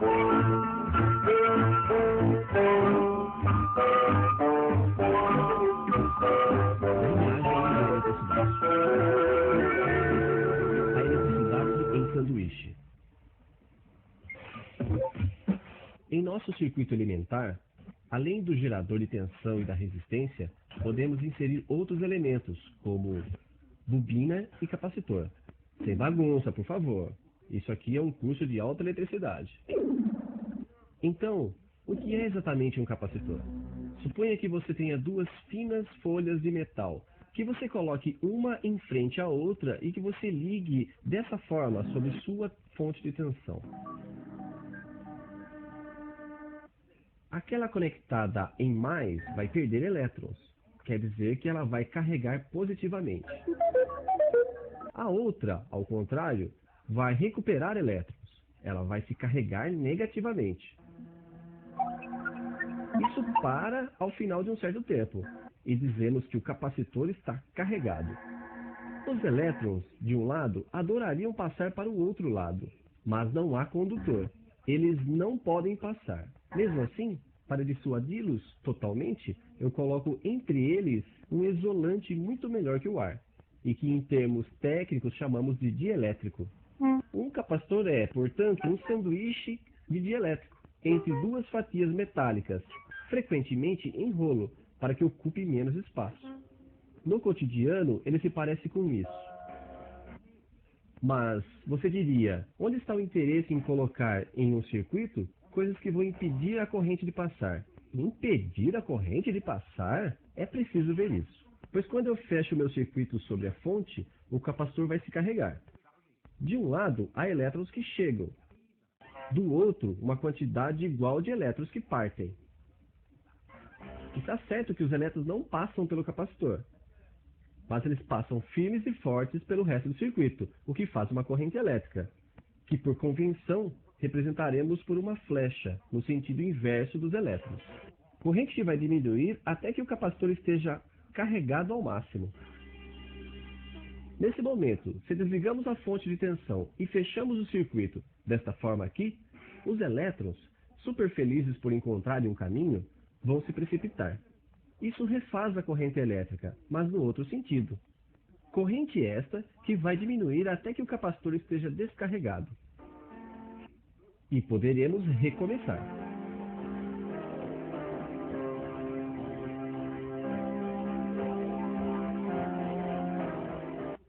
A eletricidade em sanduíche. Em nosso circuito elementar, além do gerador de tensão e da resistência, podemos inserir outros elementos, como bobina e capacitor. Sem bagunça, por favor. Isso aqui é um curso de alta eletricidade. Então, o que é exatamente um capacitor? Suponha que você tenha duas finas folhas de metal, que você coloque uma em frente à outra e que você ligue dessa forma sobre sua fonte de tensão. Aquela conectada em mais vai perder elétrons, quer dizer que ela vai carregar positivamente. A outra, ao contrário, vai recuperar elétrons, ela vai se carregar negativamente. Isso para ao final de um certo tempo, e dizemos que o capacitor está carregado. Os elétrons, de um lado, adorariam passar para o outro lado, mas não há condutor. Eles não podem passar. Mesmo assim, para dissuadi-los totalmente, eu coloco entre eles um isolante muito melhor que o ar, e que em termos técnicos chamamos de dielétrico. Um capacitor é, portanto, um sanduíche de dielétrico entre duas fatias metálicas, frequentemente em rolo, para que ocupe menos espaço. No cotidiano, ele se parece com isso. Mas você diria, onde está o interesse em colocar em um circuito coisas que vão impedir a corrente de passar? Impedir a corrente de passar? É preciso ver isso. Pois quando eu fecho o meu circuito sobre a fonte, o capacitor vai se carregar. De um lado, há elétrons que chegam. Do outro, uma quantidade igual de elétrons que partem. Está certo que os elétrons não passam pelo capacitor, mas eles passam firmes e fortes pelo resto do circuito, o que faz uma corrente elétrica, que por convenção representaremos por uma flecha, no sentido inverso dos elétrons. Corrente que vai diminuir até que o capacitor esteja carregado ao máximo. Nesse momento, se desligamos a fonte de tensão e fechamos o circuito desta forma aqui, os elétrons, super felizes por encontrarem um caminho, vão se precipitar. Isso refaz a corrente elétrica, mas no outro sentido. Corrente esta que vai diminuir até que o capacitor esteja descarregado. E poderemos recomeçar.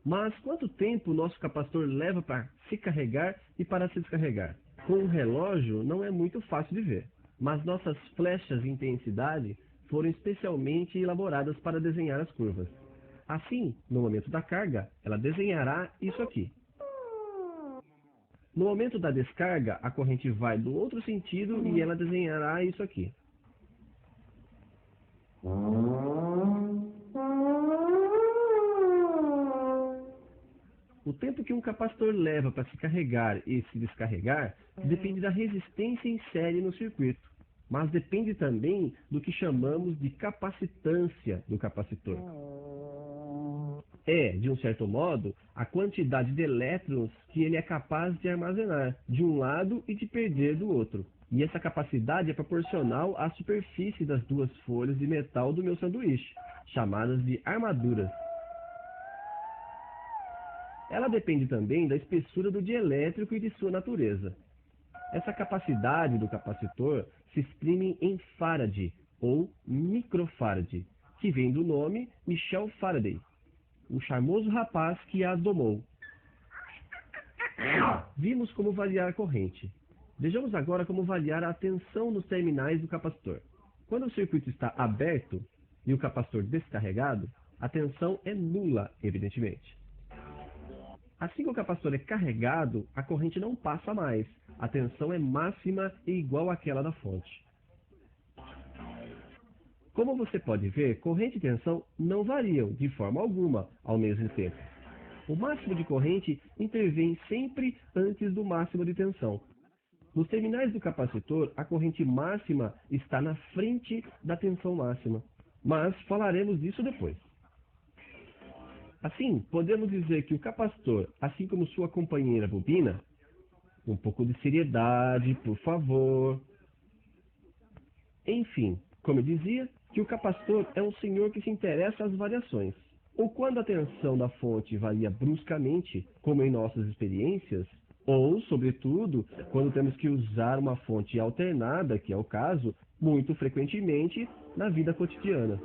Mas quanto tempo o nosso capacitor leva para se carregar e para se descarregar? Com um relógio não é muito fácil de ver, mas nossas flechas de intensidade foram especialmente elaboradas para desenhar as curvas. Assim, no momento da carga, ela desenhará isso aqui. No momento da descarga, a corrente vai do outro sentido e ela desenhará isso aqui. O tempo que um capacitor leva para se carregar e se descarregar depende da resistência em série no circuito, mas depende também do que chamamos de capacitância do capacitor. É, de um certo modo, a quantidade de elétrons que ele é capaz de armazenar de um lado e de perder do outro. E essa capacidade é proporcional à superfície das duas folhas de metal do meu sanduíche, chamadas de armaduras. Ela depende também da espessura do dielétrico e de sua natureza. Essa capacidade do capacitor se exprime em Faraday, ou microfarad, que vem do nome Michel Faraday, o charmoso rapaz que a domou. Vimos como variar a corrente. Vejamos agora como variar a tensão nos terminais do capacitor. Quando o circuito está aberto e o capacitor descarregado, a tensão é nula, evidentemente. Assim que o capacitor é carregado, a corrente não passa mais. A tensão é máxima e igual àquela da fonte. Como você pode ver, corrente e tensão não variam de forma alguma ao mesmo tempo. O máximo de corrente intervém sempre antes do máximo de tensão. Nos terminais do capacitor, a corrente máxima está na frente da tensão máxima. Mas falaremos disso depois. Assim, podemos dizer que o capacitor, assim como sua companheira bobina, Um pouco de seriedade, por favor. Enfim, como eu dizia, que o capacitor é um senhor que se interessa às variações. Ou quando a tensão da fonte varia bruscamente, como em nossas experiências, ou, sobretudo, quando temos que usar uma fonte alternada, que é o caso, muito frequentemente na vida cotidiana.